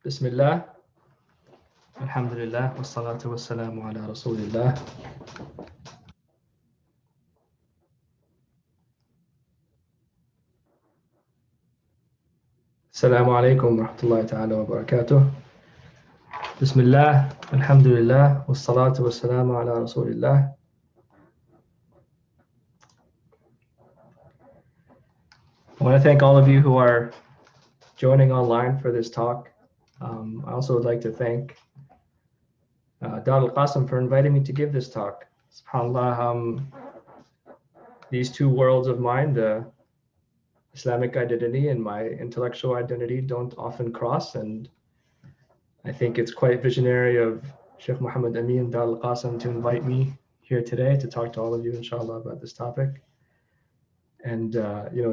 Bismillah, alhamdulillah, wassalatu wassalamu ala rasulillah. Assalamu alaikum wa rahmatullahi ta'ala wa barakatuh. Bismillah, alhamdulillah, wassalatu wassalamu ala rasulillah. I want to thank all of you who are joining online for this talk. I also would like to thank Dar al-Qasim for inviting me to give this talk. SubhanAllah, these two worlds of mine, the Islamic identity and my intellectual identity, don't often cross, and I think it's quite visionary of Sheikh Muhammad Amin Dar al-Qasim to invite me here today to talk to all of you, inshallah, about this topic. And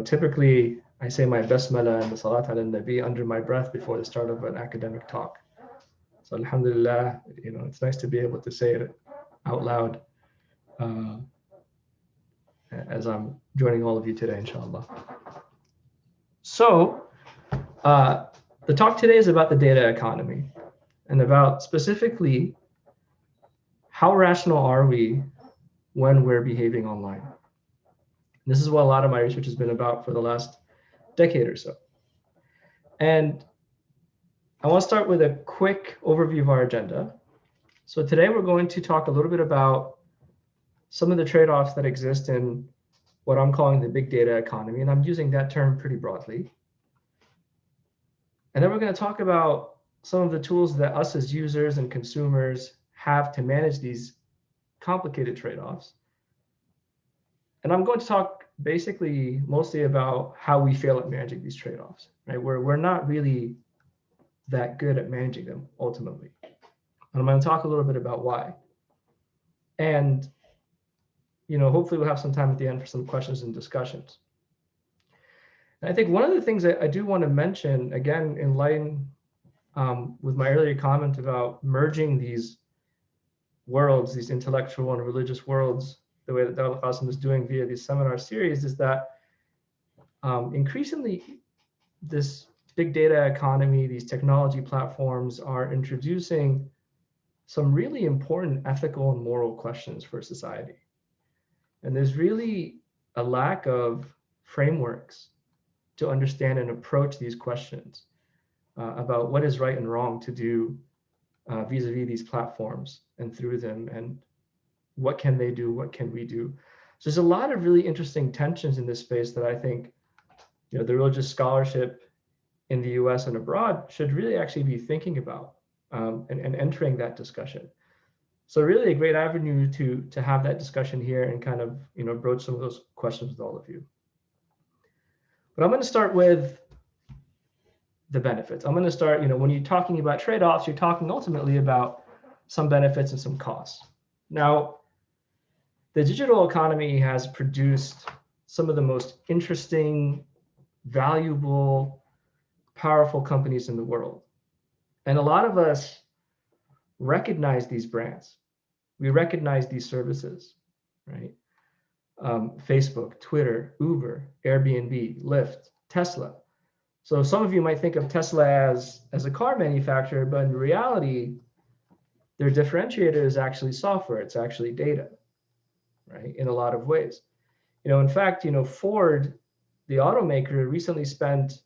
typically I say my basmala and the salat ala nabi under my breath before the start of an academic talk. So alhamdulillah, it's nice to be able to say it out loud as I'm joining all of you today, inshallah. So the talk today is about the data economy and about specifically how rational are we when we're behaving online. This is what a lot of my research has been about for the last decade or so. And I want to start with a quick overview of our agenda. So today we're going to talk a little bit about some of the trade-offs that exist in what I'm calling the big data economy, and I'm using that term pretty broadly. And then we're going to talk about some of the tools that us as users and consumers have to manage these complicated trade-offs. And I'm going to talk basically mostly about how we fail at managing these trade-offs, right? We're not really that good at managing them ultimately. And I'm going to talk a little bit about why. And hopefully we'll have some time at the end for some questions and discussions. And I think one of the things that I do want to mention, again, in line with my earlier comment about merging these worlds, these intellectual and religious worlds, the way that Dar al-Qasim is doing via these seminar series, is that increasingly this big data economy, these technology platforms are introducing some really important ethical and moral questions for society. And there's really a lack of frameworks to understand and approach these questions about what is right and wrong to do vis-a-vis these platforms and through them, and what can they do, what can we do. So there's a lot of really interesting tensions in this space that I think the religious scholarship in the US and abroad should really actually be thinking about and entering that discussion. So really a great avenue to have that discussion here and kind of broach some of those questions with all of you. But I'm going to start with the benefits. I'm going to start, when you're talking about trade-offs, you're talking ultimately about some benefits and some costs. Now, the digital economy has produced some of the most interesting, valuable, powerful companies in the world. And a lot of us recognize these brands. We recognize these services, right? Facebook, Twitter, Uber, Airbnb, Lyft, Tesla. So some of you might think of Tesla as a car manufacturer, but in reality, their differentiator is actually software. It's actually data, right? In a lot of ways. In fact, Ford, the automaker, recently spent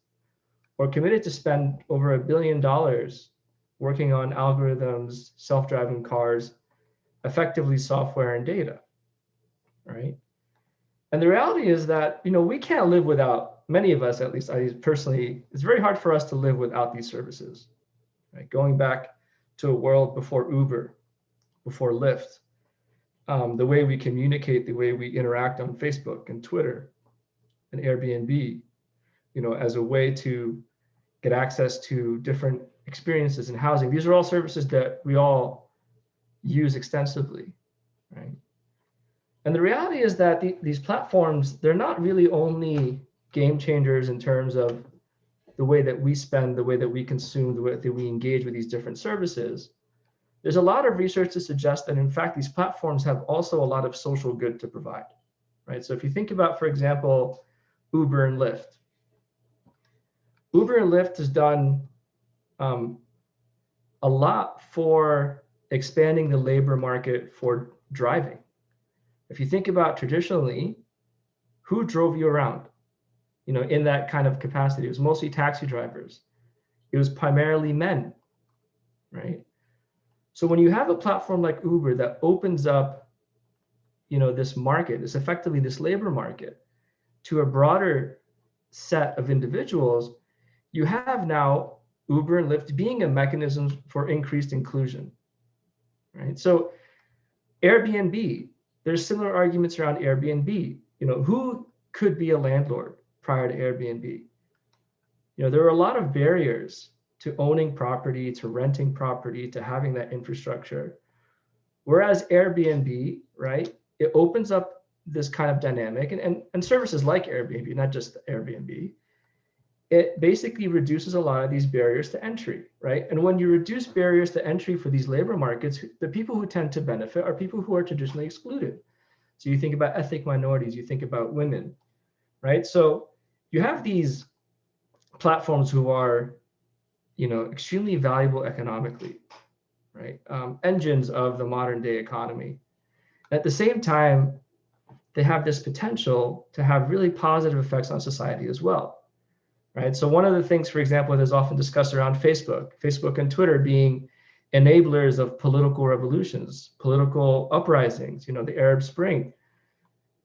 or committed to spend over $1 billion working on algorithms, self-driving cars, effectively software and data, right? And the reality is that, we can't live without, many of us, at least I personally, it's very hard for us to live without these services, right? Going back to a world before Uber, before Lyft, the way we communicate, the way we interact on Facebook and Twitter and Airbnb, as a way to get access to different experiences in housing. These are all services that we all use extensively, right? And the reality is that these platforms, they're not really only game changers in terms of the way that we spend, the way that we consume, the way that we engage with these different services. There's a lot of research to suggest that, in fact, these platforms have also a lot of social good to provide, right? So if you think about, for example, Uber and Lyft. Uber and Lyft has done a lot for expanding the labor market for driving. If you think about traditionally, who drove you around, in that kind of capacity? It was mostly taxi drivers. It was primarily men, right? So when you have a platform like Uber that opens up, this market, this effectively this labor market to a broader set of individuals, you have now Uber and Lyft being a mechanism for increased inclusion, right? So Airbnb, there's similar arguments around Airbnb. Who could be a landlord prior to Airbnb? There are a lot of barriers to owning property, to renting property, to having that infrastructure. Whereas Airbnb, right, it opens up this kind of dynamic, and services like Airbnb, not just Airbnb, it basically reduces a lot of these barriers to entry, right? And when you reduce barriers to entry for these labor markets, the people who tend to benefit are people who are traditionally excluded. So you think about ethnic minorities, you think about women, right? So you have these platforms who are, extremely valuable economically, right? Engines of the modern day economy. At the same time, they have this potential to have really positive effects on society as well, right? So one of the things, for example, that is often discussed around Facebook and Twitter being enablers of political revolutions, political uprisings, the Arab Spring.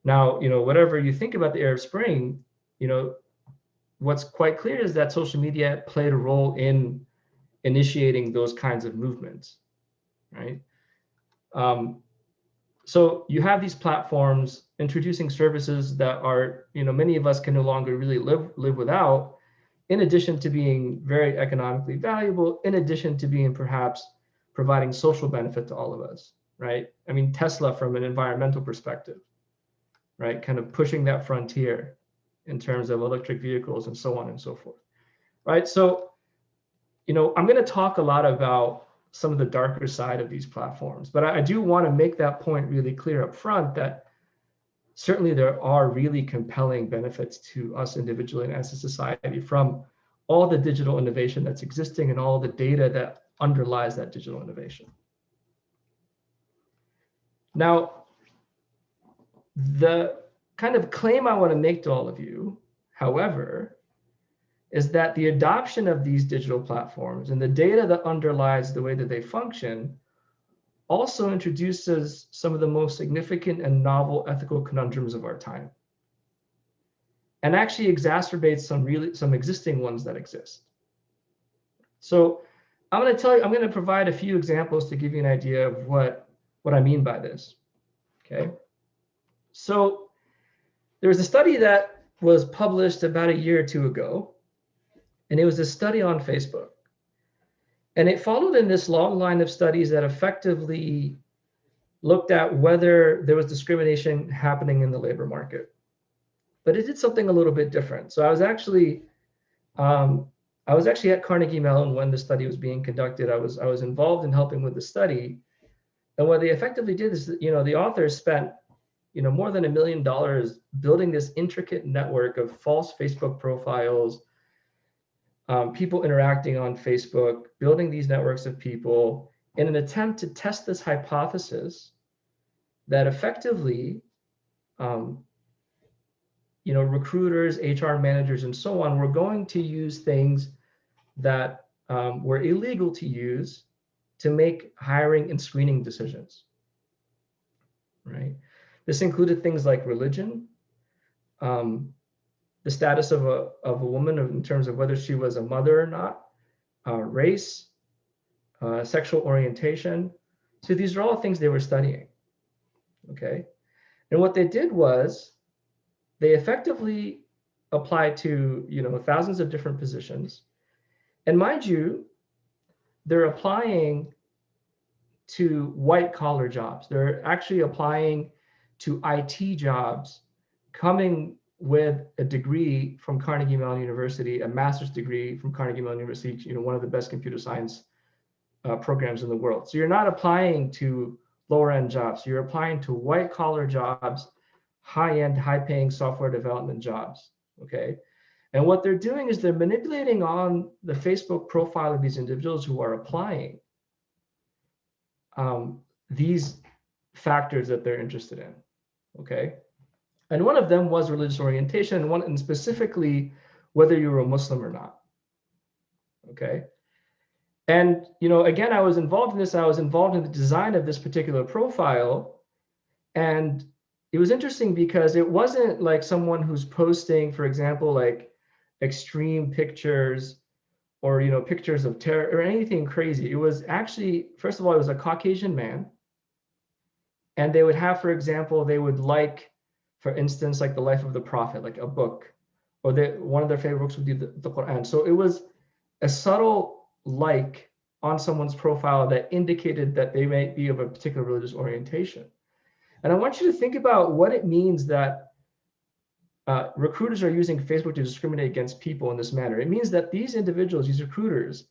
Now, whatever you think about the Arab Spring, what's quite clear is that social media played a role in initiating those kinds of movements, right? So you have these platforms introducing services that are, many of us can no longer really live without, in addition to being very economically valuable, in addition to being perhaps providing social benefit to all of us, right? I mean, Tesla from an environmental perspective, right? Kind of pushing that frontier in terms of electric vehicles and so on and so forth, right? So, I'm going to talk a lot about some of the darker side of these platforms, but I do want to make that point really clear up front that certainly there are really compelling benefits to us individually and as a society from all the digital innovation that's existing and all the data that underlies that digital innovation. Now, the kind of claim I want to make to all of you, however, is that the adoption of these digital platforms and the data that underlies the way that they function also introduces some of the most significant and novel ethical conundrums of our time, and actually exacerbates some existing ones that exist. So I'm going to provide a few examples to give you an idea of what I mean by this. Okay. So there was a study that was published about a year or two ago, and it was a study on Facebook. And it followed in this long line of studies that effectively looked at whether there was discrimination happening in the labor market. But it did something a little bit different. So I was actually at Carnegie Mellon when the study was being conducted. I was involved in helping with the study. And what they effectively did is, the authors spent, more than $1 million building this intricate network of false Facebook profiles, people interacting on Facebook, building these networks of people in an attempt to test this hypothesis that effectively, recruiters, HR managers, and so on were going to use things that were illegal to use to make hiring and screening decisions, right? This included things like religion, the status of a woman in terms of whether she was a mother or not, race, sexual orientation. So these are all things they were studying, okay? And what they did was they effectively applied to, thousands of different positions. And mind you, they're applying to white collar jobs. They're actually applying to IT jobs, coming with a degree from Carnegie Mellon University, a master's degree from Carnegie Mellon University, one of the best computer science programs in the world. So you're not applying to lower end jobs. You're applying to white collar jobs, high end, high paying software development jobs, okay? And what they're doing is they're manipulating on the Facebook profile of these individuals who are applying these factors that they're interested in. Okay. And one of them was religious orientation, and specifically whether you were a Muslim or not. Okay. And, again, I was involved in this. I was involved in the design of this particular profile. And it was interesting because it wasn't like someone who's posting, for example, like extreme pictures or, pictures of terror or anything crazy. It was actually, first of all, it was a Caucasian man. And they would have, for example, they would like, for instance, like the life of the Prophet, like a book, or one of their favorite books would be the Quran. So it was a subtle like on someone's profile that indicated that they might be of a particular religious orientation. And I want you to think about what it means that recruiters are using Facebook to discriminate against people in this manner. It means that these individuals, these recruiters,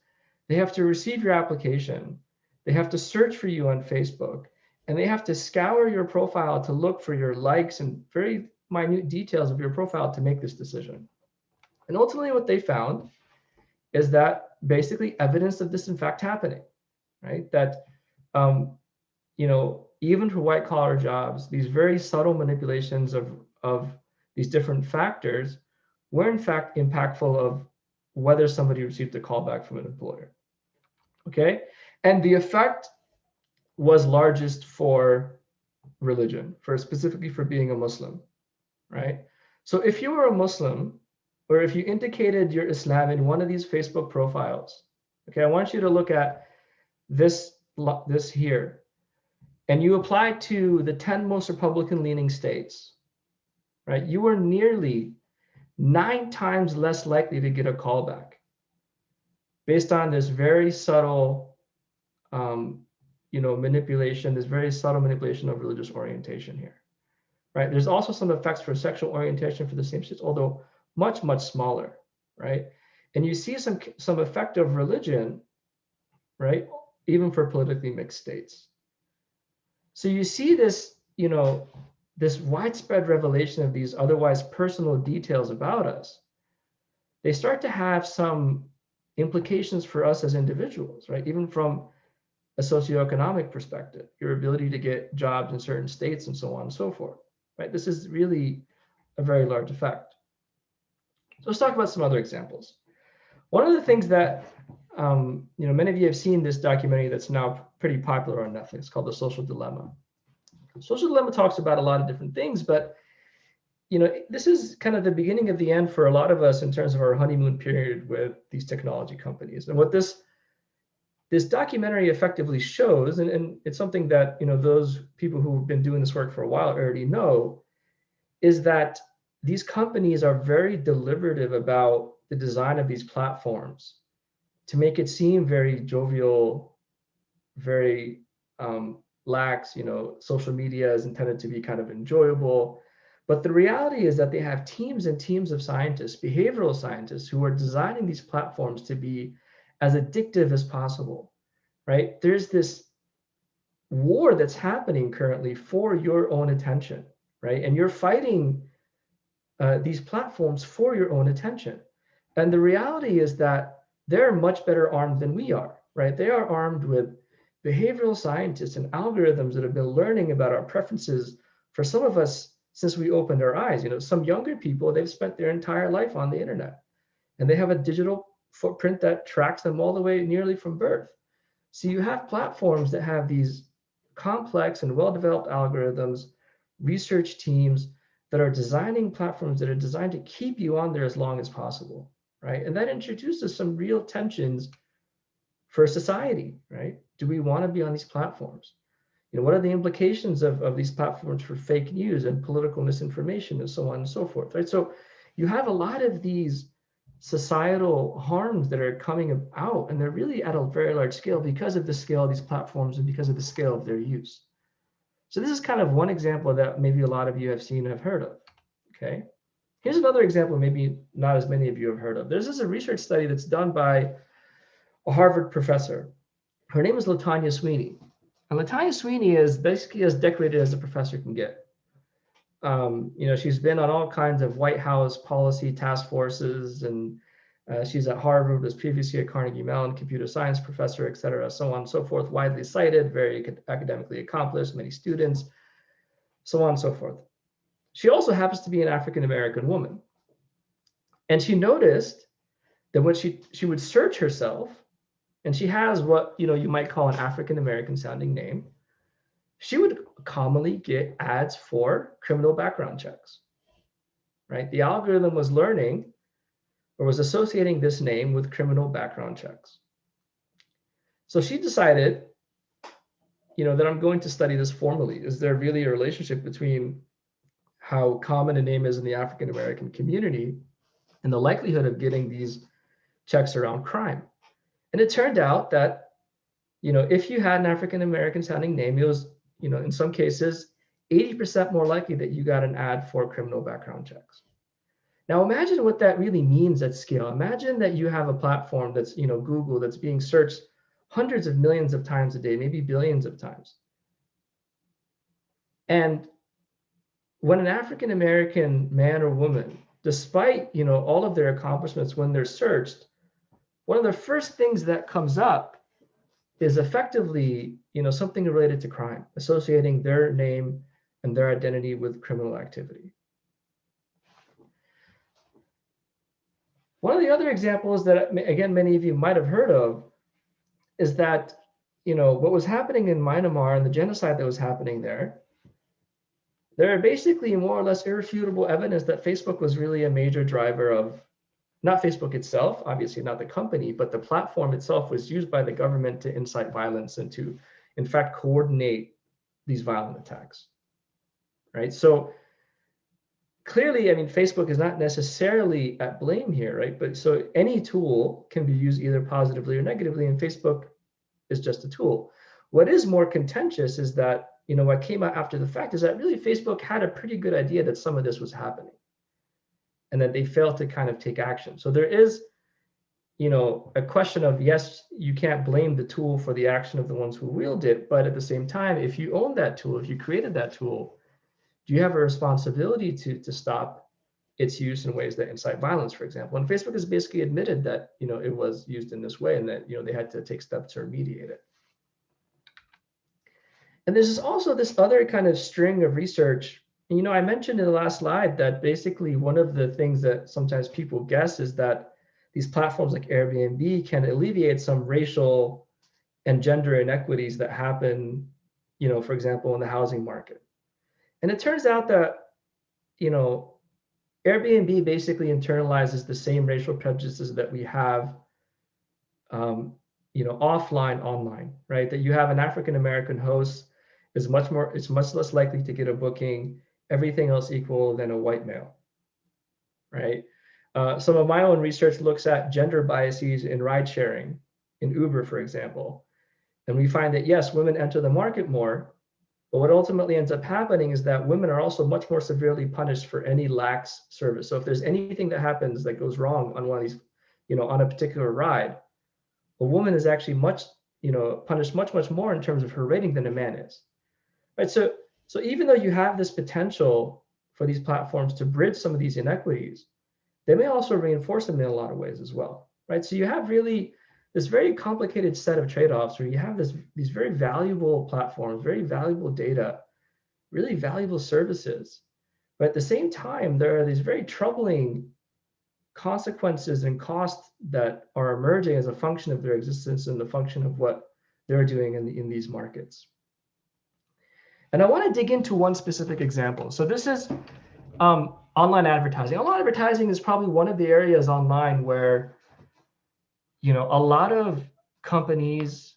they have to receive your application, they have to search for you on Facebook, and they have to scour your profile to look for your likes and very minute details of your profile to make this decision. And ultimately what they found is that basically evidence of this in fact happening, right? That, even for white collar jobs, these very subtle manipulations of these different factors were in fact impactful of whether somebody received a callback from an employer. Okay, and the effect was largest for religion, specifically for being a Muslim, right? So if you were a Muslim, or if you indicated you're Islam in one of these Facebook profiles, okay, I want you to look at this here, and you apply to the 10 most Republican-leaning states, right? You were nearly 9 times less likely to get a callback based on this very subtle, manipulation, this very subtle manipulation of religious orientation here, right? There's also some effects for sexual orientation for the same states, although much, much smaller, right? And you see some effect of religion, right? Even for politically mixed states. So you see this, this widespread revelation of these otherwise personal details about us. They start to have some implications for us as individuals, right? Even from a socioeconomic perspective, your ability to get jobs in certain states and so on and so forth, right? This is really a very large effect. So let's talk about some other examples. One of the things that, many of you have seen this documentary that's now pretty popular on Netflix called The Social Dilemma. Social Dilemma talks about a lot of different things, but, this is kind of the beginning of the end for a lot of us in terms of our honeymoon period with these technology companies. And what this documentary effectively shows, and it's something that, those people who've been doing this work for a while already know, is that these companies are very deliberative about the design of these platforms to make it seem very jovial, very lax. Social media is intended to be kind of enjoyable. But the reality is that they have teams and teams of scientists, behavioral scientists, who are designing these platforms to be as addictive as possible, right? There's this war that's happening currently for your own attention, right? And you're fighting these platforms for your own attention. And the reality is that they're much better armed than we are, right? They are armed with behavioral scientists and algorithms that have been learning about our preferences for some of us since we opened our eyes. Some younger people, they've spent their entire life on the internet, and they have a digital footprint that tracks them all the way nearly from birth. So you have platforms that have these complex and well-developed algorithms, research teams that are designing platforms that are designed to keep you on there as long as possible, right? And that introduces some real tensions for society, right? Do we want to be on these platforms? What are the implications of these platforms for fake news and political misinformation and so on and so forth, right? So you have a lot of these societal harms that are coming out, and they're really at a very large scale because of the scale of these platforms and because of the scale of their use. So this is kind of one example that maybe a lot of you have seen and have heard of, okay? Here's another example maybe not as many of you have heard of. There's a research study that's done by a Harvard professor. Her name is LaTanya Sweeney. And LaTanya Sweeney is basically as decorated as a professor can get. She's been on all kinds of White House policy task forces and She's at Harvard, was previously a Carnegie Mellon computer science professor, et cetera, so on and so forth, widely cited, very academically accomplished, many students, so on and so forth. She also happens to be an African-American woman. And she noticed that when she would search herself, and she has what you might call an African-American sounding name, she would commonly get ads for criminal background checks, right? The algorithm was learning or was associating this name with criminal background checks. So she decided, that I'm going to study this formally. Is there really a relationship between how common a name is in the African-American community and the likelihood of getting these checks around crime? And it turned out that, if you had an African-American sounding name, it was, in some cases, 80% more likely that you got an ad for criminal background checks. Now imagine what that really means at scale. Imagine that you have a platform that's, Google, that's being searched hundreds of millions of times a day, maybe billions of times. And when an African-American man or woman, despite, all of their accomplishments, when they're searched, one of the first things that comes up is effectively, something related to crime, associating their name and their identity with criminal activity. One of the other examples that, again, many of you might have heard of is that, what was happening in Myanmar and the genocide that was happening there are basically more or less irrefutable evidence that Facebook was really a major driver of, not Facebook itself, obviously not the company, but the platform itself was used by the government to incite violence and to, in fact, coordinate these violent attacks, right? So clearly, Facebook is not necessarily at blame here, right? But so any tool can be used either positively or negatively, and Facebook is just a tool. What is more contentious is that, what came out after the fact is that really Facebook had a pretty good idea that some of this was happening and that they failed to kind of take action. So there is, a question of, yes, you can't blame the tool for the action of the ones who wield it, but at the same time, if you own that tool, if you created that tool, do you have a responsibility to stop its use in ways that incite violence, for example? And Facebook has basically admitted that, it was used in this way and that, they had to take steps to remediate it. And there's also this other kind of string of research. I mentioned in the last slide that basically one of the things that sometimes people guess is that these platforms like Airbnb can alleviate some racial and gender inequities that happen, for example, in the housing market. And it turns out that, Airbnb basically internalizes the same racial prejudices that we have, offline, online, right? That you have an African-American host is much less likely to get a booking, everything else equal, than a white male, right? Some of my own research looks at gender biases in ride sharing, in Uber, for example. And we find that, yes, women enter the market more, but what ultimately ends up happening is that women are also much more severely punished for any lax service. So if there's anything that happens that goes wrong on one of these, on a particular ride, a woman is actually punished much more in terms of her rating than a man is, right? So even though you have this potential for these platforms to bridge some of these inequities, they may also reinforce them in a lot of ways as well, right? So you have really this very complicated set of trade-offs where you have these very valuable platforms, very valuable data, really valuable services. But at the same time, there are these very troubling consequences and costs that are emerging as a function of their existence and the function of what they're doing in these markets. And I want to dig into one specific example. So this is online advertising. Online advertising is probably one of the areas online where a lot of companies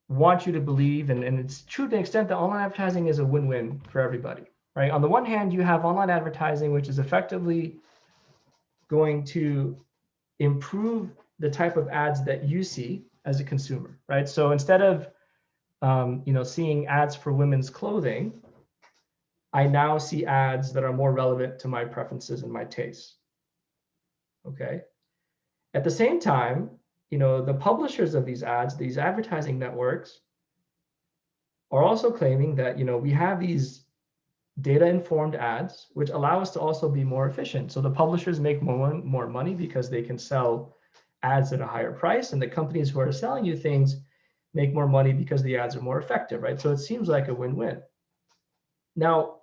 want you to believe, and it's true to the extent that online advertising is a win-win for everybody, right? On the one hand, you have online advertising, which is effectively going to improve the type of ads that you see as a consumer, right? So instead of seeing ads for women's clothing, I now see ads that are more relevant to my preferences and my tastes. Okay. At the same time, the publishers of these ads, these advertising networks, are also claiming that we have these data-informed ads, which allow us to also be more efficient. So the publishers make more money because they can sell ads at a higher price, and the companies who are selling you things make more money because the ads are more effective, right? So it seems like a win-win. Now,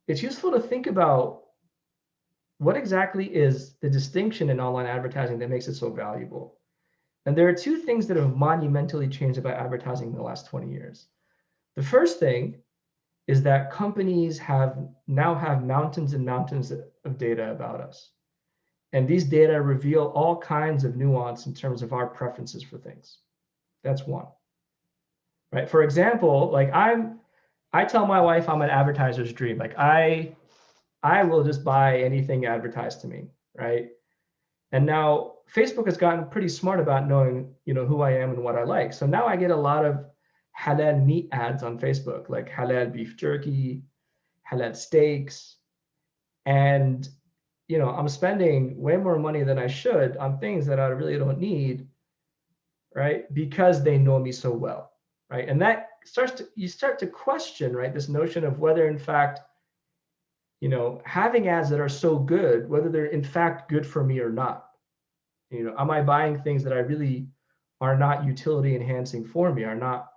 it's useful to think about what exactly is the distinction in online advertising that makes it so valuable. And there are two things that have monumentally changed about advertising in the last 20 years. The first thing is that companies now have mountains and mountains of data about us. And these data reveal all kinds of nuance in terms of our preferences for things. That's one. Right? For example, like I tell my wife I'm an advertiser's dream. Like I will just buy anything advertised to me, right? And now Facebook has gotten pretty smart about knowing, who I am and what I like. So now I get a lot of halal meat ads on Facebook, like halal beef jerky, halal steaks. And, I'm spending way more money than I should on things that I really don't need, right? Because they know me so well, right? And that you start to question, right, this notion of whether in fact, having ads that are so good, whether they're in fact good for me or not. Am I buying things that I really are not utility enhancing for me, are not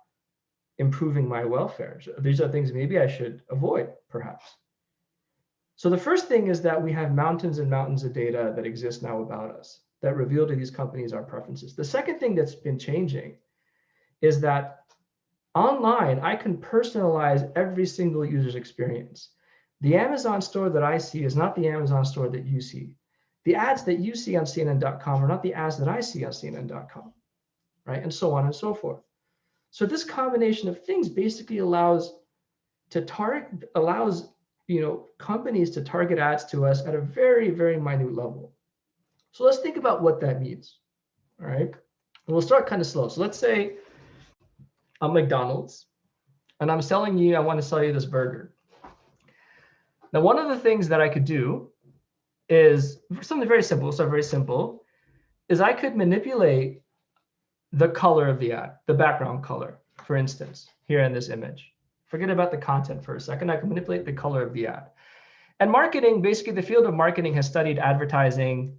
improving my welfare? These are things maybe I should avoid, perhaps. So the first thing is that we have mountains and mountains of data that exist now about us that reveal to these companies our preferences. The second thing that's been changing is that online, I can personalize every single user's experience. The Amazon store that I see is not the Amazon store that you see. The ads that you see on CNN.com are not the ads that I see on CNN.com, right? And so on and so forth. So this combination of things basically allows companies to target ads to us at a very, very minute level. So let's think about what that means, all right? And we'll start kind of slow. So let's say I'm McDonald's and I want to sell you this burger. Now, one of the things that I could do is something very simple. So very simple is I could manipulate the color of the ad, the background color, for instance, here in this image. Forget about the content for a second. I can manipulate the color of the ad. And marketing, basically the field of marketing has studied advertising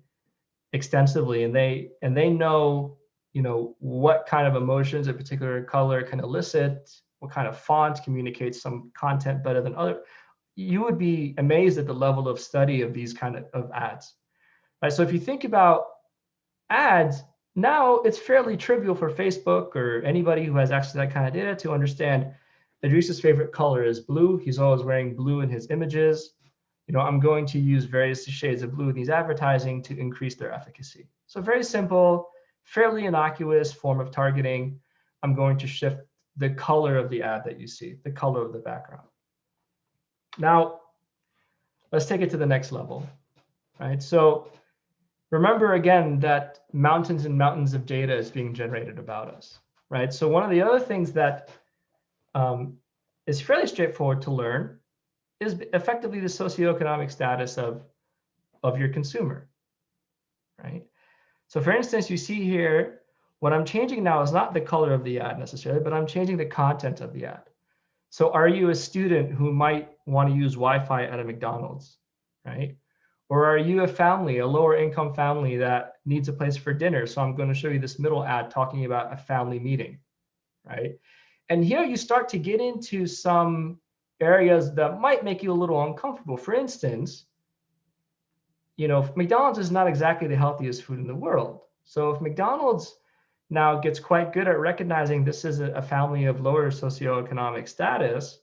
extensively, and they know, what kind of emotions a particular color can elicit, what kind of font communicates some content better than other. You would be amazed at the level of study of these kind of ads. Right? So if you think about ads, now it's fairly trivial for Facebook or anybody who has access to that kind of data to understand Idris's favorite color is blue. He's always wearing blue in his images. I'm going to use various shades of blue in these advertising to increase their efficacy. So very simple, fairly innocuous form of targeting. I'm going to shift the color of the ad that you see, the color of the background. Now, let's take it to the next level, right? So remember again that mountains and mountains of data is being generated about us, right? So one of the other things that is fairly straightforward to learn is effectively the socioeconomic status of your consumer, right? So for instance, you see here, what I'm changing now is not the color of the ad necessarily, but I'm changing the content of the ad. So are you a student who might want to use Wi-Fi at a McDonald's, right? Or are you a family, a lower income family that needs a place for dinner? So I'm going to show you this middle ad talking about a family meeting, right? And here you start to get into some areas that might make you a little uncomfortable. For instance, McDonald's is not exactly the healthiest food in the world. So if McDonald's now gets quite good at recognizing this is a family of lower socioeconomic status,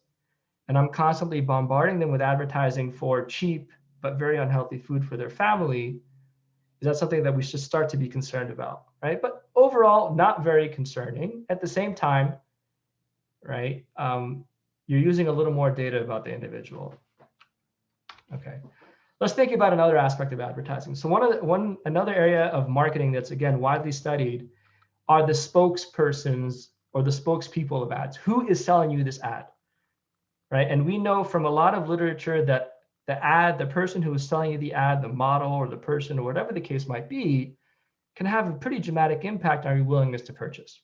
and I'm constantly bombarding them with advertising for cheap but very unhealthy food for their family, is that something that we should start to be concerned about, right? But overall, not very concerning. At the same time, right, you're using a little more data about the individual. Okay, let's think about another aspect of advertising. So another area of marketing that's again widely studied are the spokespersons or the spokespeople of ads. Who is selling you this ad, right? And we know from a lot of literature that the person who is selling you the ad, the model or the person or whatever the case might be, can have a pretty dramatic impact on your willingness to purchase,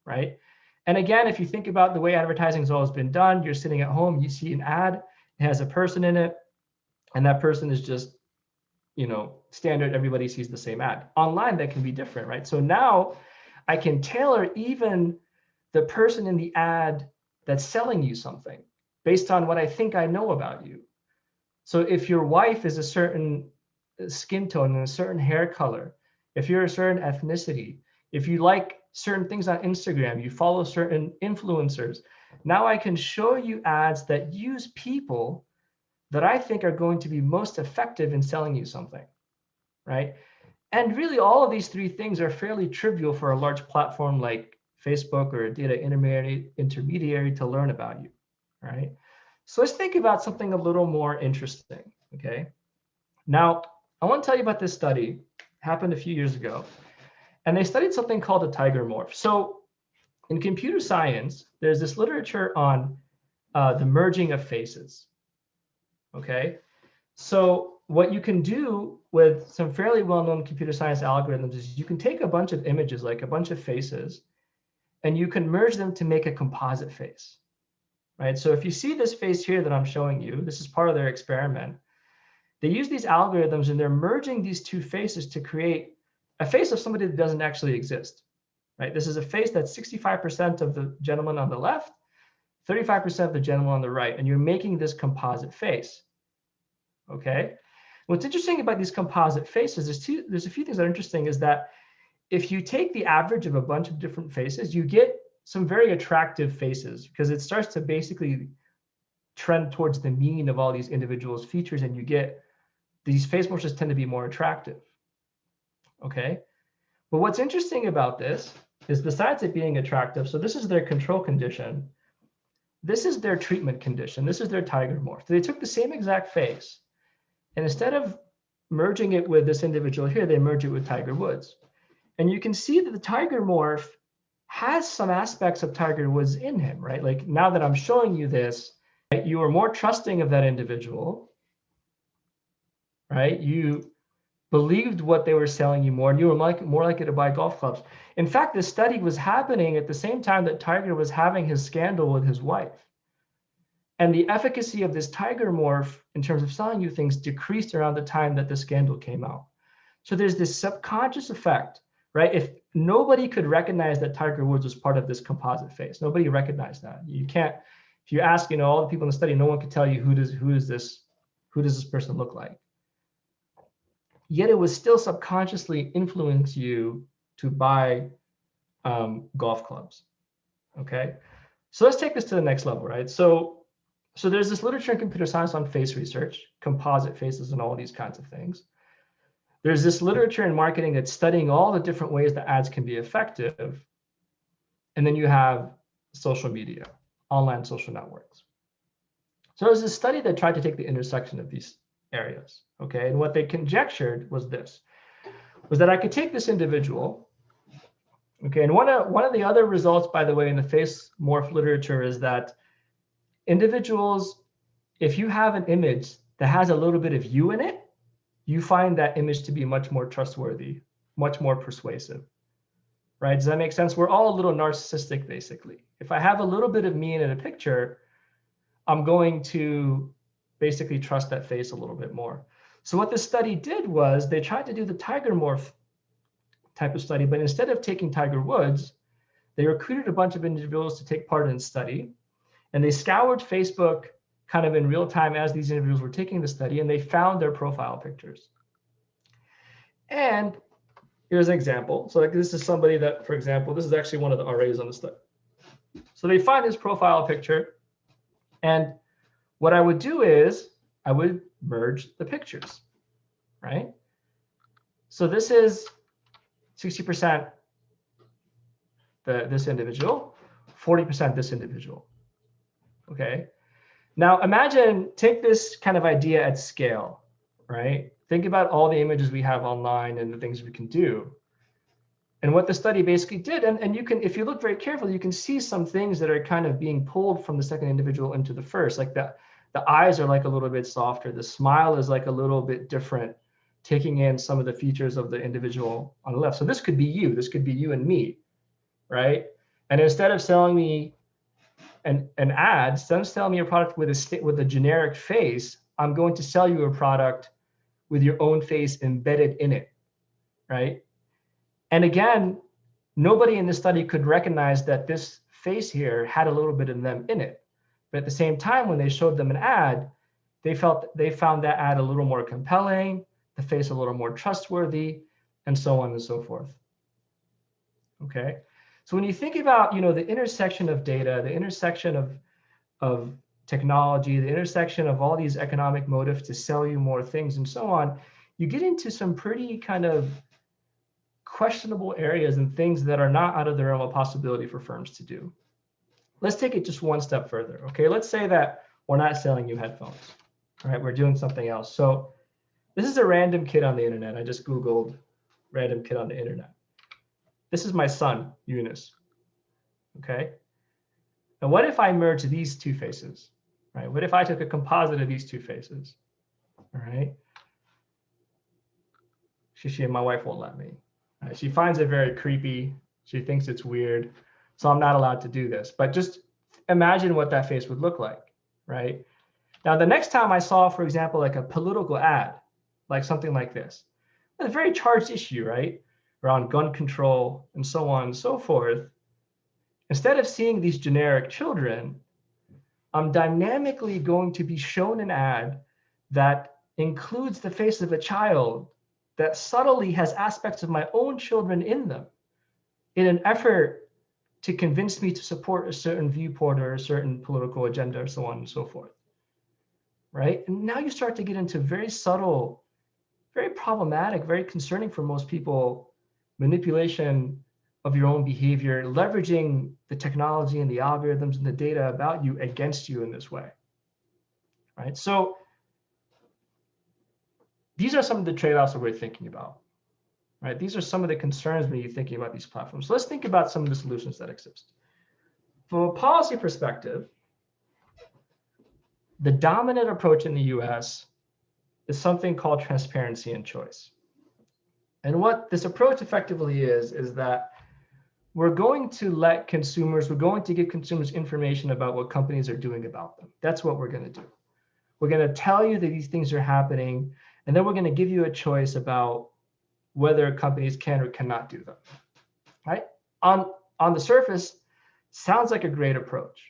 right? And again, if you think about the way advertising has always been done, you're sitting at home, you see an ad, It has a person in it, and that person is just, standard. Everybody sees the same ad. Online, that can be different, right? So now I can tailor even the person in the ad that's selling you something based on what I think I know about you. So if your wife is a certain skin tone and a certain hair color, if you're a certain ethnicity, if you like certain things on Instagram, you follow certain influencers, now I can show you ads that use people that I think are going to be most effective in selling you something, right? And really all of these three things are fairly trivial for a large platform like Facebook or a data intermediary to learn about you, right? So let's think about something a little more interesting, okay? Now, I want to tell you about this study. It happened a few years ago, and they studied something called a tiger morph. So in computer science, there's this literature on the merging of faces, okay? So what you can do with some fairly well-known computer science algorithms is you can take a bunch of images, like a bunch of faces, and you can merge them to make a composite face, right? So if you see this face here that I'm showing you, this is part of their experiment. They use these algorithms and they're merging these two faces to create a face of somebody that doesn't actually exist, right? This is a face that's 65% of the gentleman on the left, 35% of the gentleman on the right, and you're making this composite face, okay? What's interesting about these composite faces, there's a few things that are interesting, is that if you take the average of a bunch of different faces, you get some very attractive faces because it starts to basically trend towards the mean of all these individuals' features, and you get these face morphs tend to be more attractive, okay? But what's interesting about this is besides it being attractive, so this is their control condition, this is their treatment condition, this is their tiger morph. They took the same exact face, and instead of merging it with this individual here, they merge it with Tiger Woods. And you can see that the tiger morph has some aspects of Tiger Woods in him, right? Like now that I'm showing you this, right, you are more trusting of that individual, right? You believed what they were selling you more, and you were more likely to buy golf clubs. In fact, this study was happening at the same time that Tiger was having his scandal with his wife. And the efficacy of this tiger morph in terms of selling you things decreased around the time that the scandal came out. So there's this subconscious effect, right? If nobody could recognize that Tiger Woods was part of this composite face, nobody recognized that. You can't, if you ask, all the people in the study, no one could tell you who does this person look like. Yet it was still subconsciously influence you to buy golf clubs, okay? So let's take this to the next level, right? So there's this literature in computer science on face research, composite faces and all these kinds of things. There's this literature in marketing that's studying all the different ways that ads can be effective. And then you have social media, online social networks. So there's this study that tried to take the intersection of these areas, okay? And what they conjectured was this, was that I could take this individual, okay? And one of the other results, by the way, in the face morph literature is that individuals, if you have an image that has a little bit of you in it, you find that image to be much more trustworthy, much more persuasive, right? Does that make sense? We're all a little narcissistic, basically. If I have a little bit of me in a picture, I'm going to basically trust that face a little bit more. So what this study did was they tried to do the tiger morph type of study, but instead of taking Tiger Woods, they recruited a bunch of individuals to take part in the study. And they scoured Facebook kind of in real time as these individuals were taking the study, and they found their profile pictures. And here's an example. So like this is somebody that, for example, this is actually one of the RAs on the study. So they find his profile picture. And what I would do is I would merge the pictures, right? So this is 60% this individual, 40% this individual. Okay. Now imagine, take this kind of idea at scale, right? Think about all the images we have online and the things we can do. And what the study basically did, and you can, if you look very carefully, you can see some things that are kind of being pulled from the second individual into the first, like the eyes are like a little bit softer. The smile is like a little bit different, taking in some of the features of the individual on the left. So this could be you and me, right? And instead of selling me an ad, instead of selling me a product with a generic face, I'm going to sell you a product with your own face embedded in it, right? And again, nobody in this study could recognize that this face here had a little bit of them in it. But at the same time, when they showed them an ad, they found that ad a little more compelling, the face a little more trustworthy, and so on and so forth. Okay, so when you think about the intersection of data, the intersection of technology, the intersection of all these economic motives to sell you more things and so on, you get into some pretty kind of questionable areas and things that are not out of the realm of possibility for firms to do. Let's take it just one step further. Okay, let's say that we're not selling you headphones. All right, we're doing something else. So this is a random kid on the internet. I just Googled random kid on the internet. This is my son, Eunice. Okay. And what if I merge these two faces, right? What if I took a composite of these two faces? All right. She my wife won't let me. Right? She finds it very creepy. She thinks it's weird. So I'm not allowed to do this. But just imagine what that face would look like, right? Now, the next time I saw, for example, like a political ad, like something like this, a very charged issue, right? Around gun control and so on and so forth. Instead of seeing these generic children, I'm dynamically going to be shown an ad that includes the face of a child that subtly has aspects of my own children in them in an effort to convince me to support a certain viewpoint or a certain political agenda or so on and so forth, right? And now you start to get into very subtle, very problematic, very concerning for most people, manipulation of your own behavior, leveraging the technology and the algorithms and the data about you against you in this way, right? So these are some of the trade-offs that we're thinking about, right? These are some of the concerns when you're thinking about these platforms. So let's think about some of the solutions that exist. From a policy perspective, the dominant approach in the US is something called transparency and choice. And what this approach effectively is that we're going to give consumers information about what companies are doing about them. That's what we're going to do. We're going to tell you that these things are happening, and then we're going to give you a choice about whether companies can or cannot do them, right? On the surface, sounds like a great approach,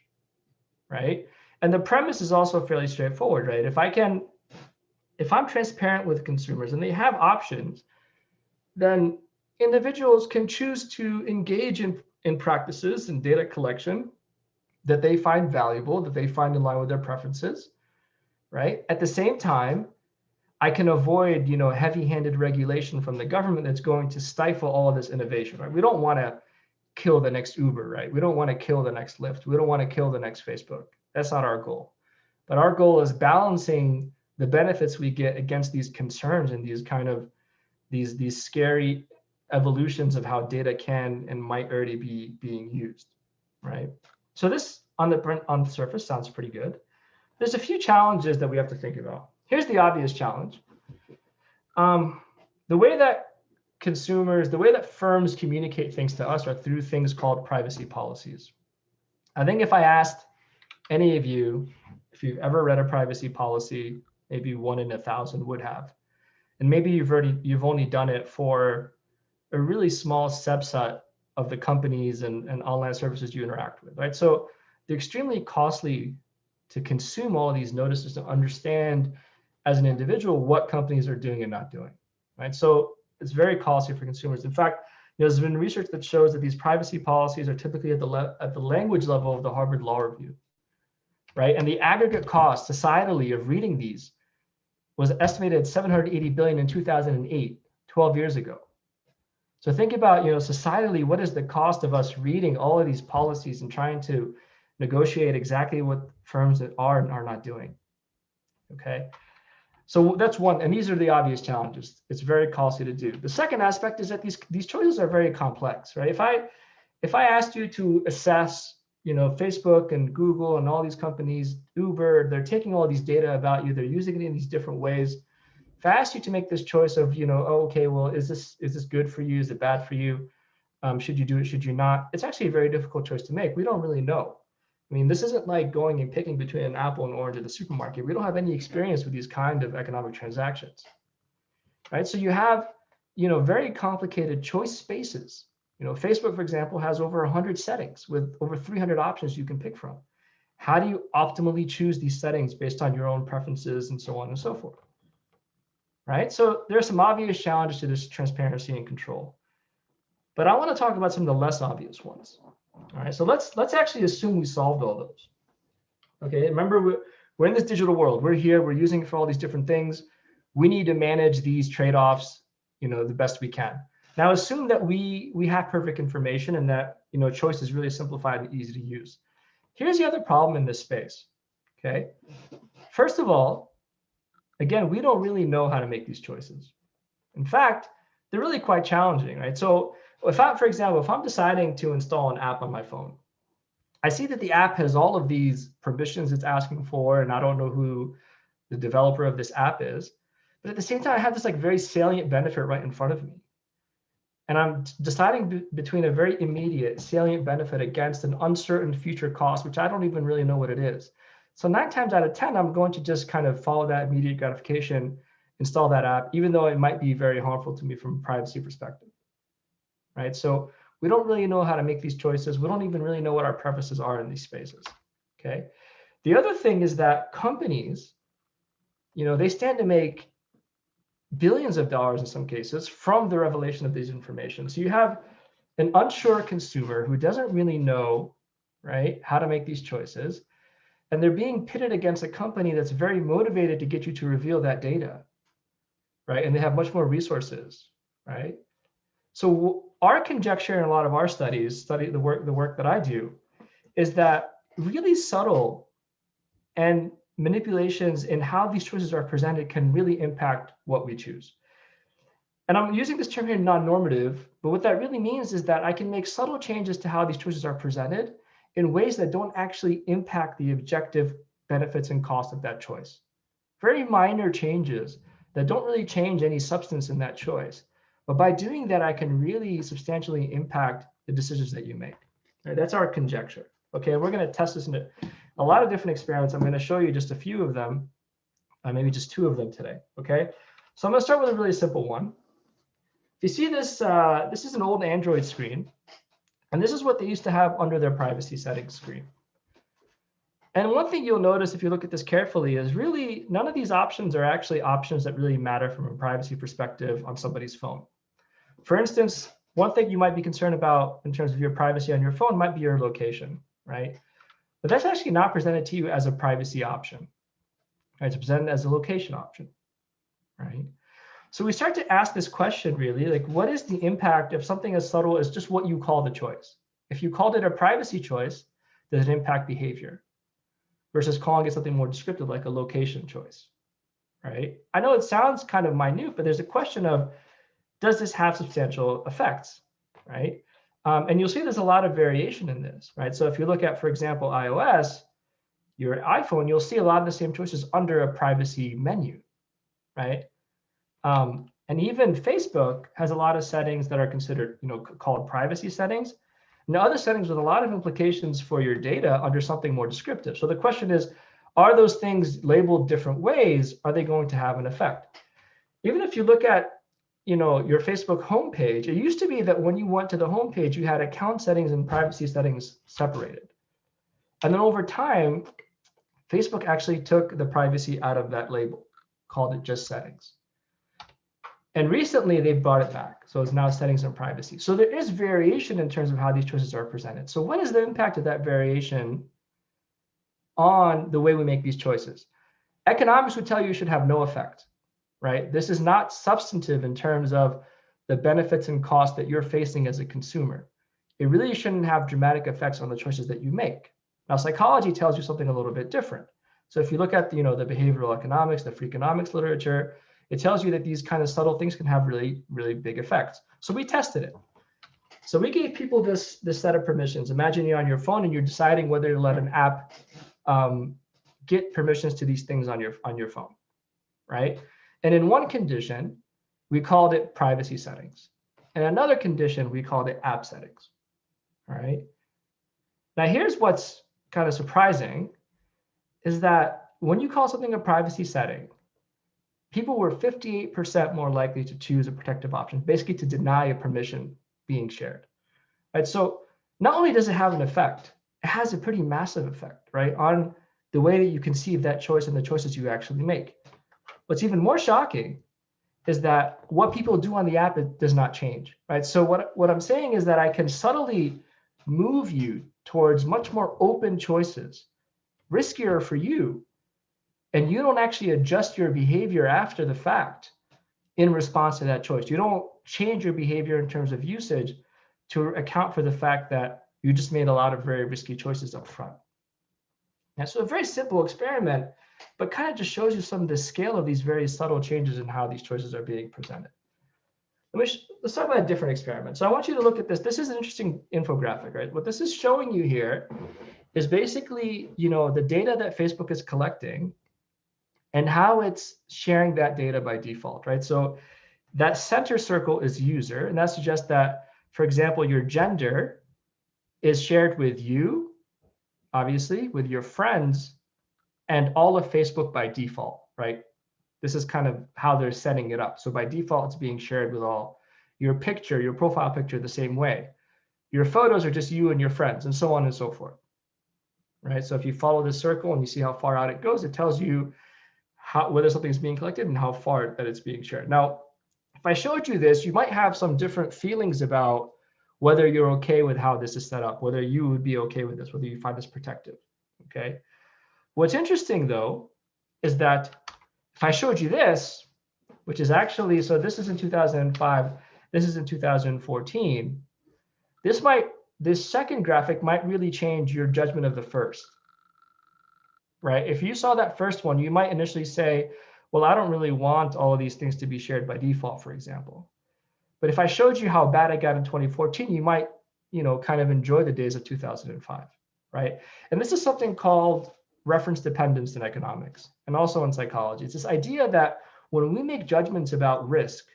right? And the premise is also fairly straightforward, right? If I'm transparent with consumers and they have options, then individuals can choose to engage in practices and data collection that they find valuable, that they find in line with their preferences, right? At the same time, I can avoid, heavy-handed regulation from the government that's going to stifle all of this innovation, right? We don't want to kill the next Uber, right? We don't want to kill the next Lyft. We don't want to kill the next Facebook. That's not our goal. But our goal is balancing the benefits we get against these concerns and these kind of these scary evolutions of how data can and might already be being used, right? So this on the surface sounds pretty good. There's a few challenges that we have to think about. Here's the obvious challenge. The way that firms communicate things to us are through things called privacy policies. I think if I asked any of you if you've ever read a privacy policy, maybe 1 in 1,000 would have. And maybe you've only done it for a really small subset of the companies and online services you interact with, right? So they're extremely costly to consume all of these notices to understand as an individual what companies are doing and not doing, right? So it's very costly for consumers. In fact, there's been research that shows that these privacy policies are typically at the language level of the Harvard Law Review, right? And the aggregate cost societally of reading these was estimated at $780 billion in 2008, 12 years ago. So think about, societally, what is the cost of us reading all of these policies and trying to negotiate exactly what firms are and are not doing, okay? So that's one, and these are the obvious challenges. It's very costly to do. The second aspect is that these choices are very complex, right? If I asked you to assess, Facebook and Google and all these companies, Uber, they're taking all these data about you, they're using it in these different ways. If I asked you to make this choice of, okay, well, is this good for you? Is it bad for you? Should you do it? Should you not? It's actually a very difficult choice to make. We don't really know. I mean, this isn't like going and picking between an apple and orange at the supermarket. We don't have any experience with these kind of economic transactions, right? So you have, very complicated choice spaces. Facebook, for example, has over 100 settings with over 300 options you can pick from. How do you optimally choose these settings based on your own preferences and so on and so forth, right? So there are some obvious challenges to this transparency and control. But I want to talk about some of the less obvious ones. All right, so let's actually assume we solved all those. Okay, remember we're in this digital world. We're here, we're using it for all these different things. We need to manage these trade-offs, the best we can. Now assume that we have perfect information and that choice is really simplified and easy to use. Here's the other problem in this space. Okay, first of all, again, we don't really know how to make these choices. In fact, they're really quite challenging, right? So for example, if I'm deciding to install an app on my phone, I see that the app has all of these permissions it's asking for, and I don't know who the developer of this app is. But at the same time, I have this like very salient benefit right in front of me. And I'm deciding between a very immediate salient benefit against an uncertain future cost, which I don't even really know what it is. So 9 times out of 10, I'm going to just kind of follow that immediate gratification, install that app, even though it might be very harmful to me from a privacy perspective, right? So we don't really know how to make these choices. We don't even really know what our preferences are in these spaces, okay? The other thing is that companies, they stand to make billions of dollars in some cases from the revelation of these information. So you have an unsure consumer who doesn't really know, right, how to make these choices, and they're being pitted against a company that's very motivated to get you to reveal that data, right? And they have much more resources, right? So our conjecture in a lot of our studies, the work that I do, is that really subtle and manipulations in how these choices are presented can really impact what we choose. And I'm using this term here non-normative, but what that really means is that I can make subtle changes to how these choices are presented in ways that don't actually impact the objective benefits and cost of that choice. Very minor changes that don't really change any substance in that choice. But by doing that, I can really substantially impact the decisions that you make. Right, that's our conjecture. Okay, we're going to test this into a lot of different experiments. I'm going to show you just a few of them, maybe just 2 of them today. Okay, so I'm going to start with a really simple one. If you see this, this is an old Android screen, and this is what they used to have under their privacy settings screen. And one thing you'll notice if you look at this carefully is really none of these options are actually options that really matter from a privacy perspective on somebody's phone. For instance, one thing you might be concerned about in terms of your privacy on your phone might be your location, right? But that's actually not presented to you as a privacy option, right? It's presented as a location option, right? So we start to ask this question really, like what is the impact of something as subtle as just what you call the choice? If you called it a privacy choice, does it impact behavior? Versus calling it something more descriptive like a location choice, right? I know it sounds kind of minute, but there's a question of, does this have substantial effects, right? And you'll see there's a lot of variation in this, right? So if you look at, for example, iOS, your iPhone, you'll see a lot of the same choices under a privacy menu, right? And even Facebook has a lot of settings that are considered, called privacy settings. And other settings with a lot of implications for your data under something more descriptive. So the question is, are those things labeled different ways? Are they going to have an effect? Even if you look at your Facebook homepage, it used to be that when you went to the homepage, you had account settings and privacy settings separated. And then over time, Facebook actually took the privacy out of that label, called it just settings. And recently they brought it back. So it's now settings and privacy. So there is variation in terms of how these choices are presented. So what is the impact of that variation on the way we make these choices? Economics would tell you it should have no effect, right? This is not substantive in terms of the benefits and costs that you're facing as a consumer. It really shouldn't have dramatic effects on the choices that you make. Now, psychology tells you something a little bit different. So if you look at the behavioral economics, the Freakonomics literature, it tells you that these kind of subtle things can have really, really big effects. So we tested it. So we gave people this set of permissions. Imagine you're on your phone and you're deciding whether to let an app get permissions to these things on your phone, right? And in one condition, we called it privacy settings. And another condition, we called it app settings, all right? Now here's what's kind of surprising is that when you call something a privacy setting, people were 58% more likely to choose a protective option, basically to deny a permission being shared, right? So not only does it have an effect, it has a pretty massive effect, right, on the way that you conceive that choice and the choices you actually make. What's even more shocking is that what people do on the app, it does not change, right? So what I'm saying is that I can subtly move you towards much more open choices, riskier for you, and you don't actually adjust your behavior after the fact in response to that choice. You don't change your behavior in terms of usage to account for the fact that you just made a lot of very risky choices up front. And so a very simple experiment, but kind of just shows you some of the scale of these very subtle changes in how these choices are being presented. Let's talk about a different experiment. So I want you to look at this. This is an interesting infographic, right? What this is showing you here is basically, the data that Facebook is collecting and how it's sharing that data by default, right? So that center circle is user, and that suggests that, for example, your gender is shared with you, obviously, with your friends, and all of Facebook by default, right? This is kind of how they're setting it up. So by default, it's being shared with all. Your picture, your profile picture, the same way. Your photos are just you and your friends, and so on and so forth, right? So if you follow this circle and you see how far out it goes, it tells you whether something is being collected and how far that it's being shared. Now, if I showed you this, you might have some different feelings about whether you're okay with how this is set up, whether you would be okay with this, whether you find this protective, okay? What's interesting, though, is that if I showed you this, which is actually, so this is in 2005, this is in 2014, this second graphic might really change your judgment of the first, right? If you saw that first one, you might initially say, well, I don't really want all of these things to be shared by default, for example. But if I showed you how bad it got in 2014, you might, kind of enjoy the days of 2005, right? And this is something called reference dependence in economics and also in psychology. It's this idea that when we make judgments about risk,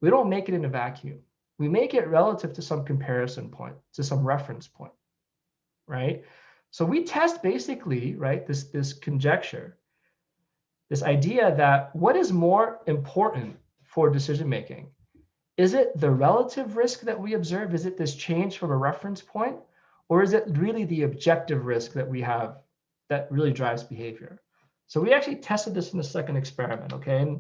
we don't make it in a vacuum. We make it relative to some comparison point, to some reference point, right? So we test basically, right, this conjecture, this idea that what is more important for decision making? Is it the relative risk that we observe? Is it this change from a reference point? Or is it really the objective risk that we have that really drives behavior? So we actually tested this in the second experiment, okay?